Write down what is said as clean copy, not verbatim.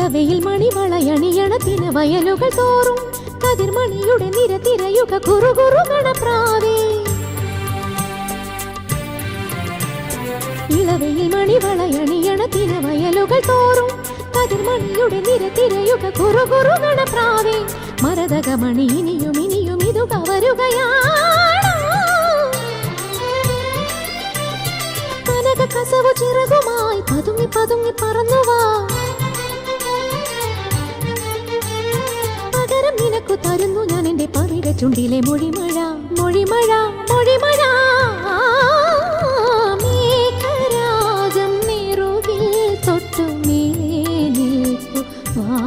ഇളവയിൽ മണിവളയണിയണത്തിന് വയലുകൾ തോറും കതിർമണിയുടെ നിരതിരയുക കുറുകുറുകണ പ്രാവേ. ഇളവയിൽ മണിവളയണിയണത്തിന് വയലുകൾ തോറും കതിർമണിയുടെ നിരതിരയുക കുറുകുറുകണ പ്രാവേ. മരതകമണി ഇനിയും ഇനിയും ഇതു കവരുകയാണ്. കനക കസവു ചിറകുമായി പതുങ്ങി പതുങ്ങി പറന്നുവാ. പകരം നിനക്കു തരുന്നു ഞാൻ എന്റെ പവിഴ ചുണ്ടിലെ മൊഴിമഴ മൊഴിമഴ മൊഴിമഴ. മേഘരാജം നെറുകിൽ തൊട്ടു മേലെ നിൽപ്പു വാ.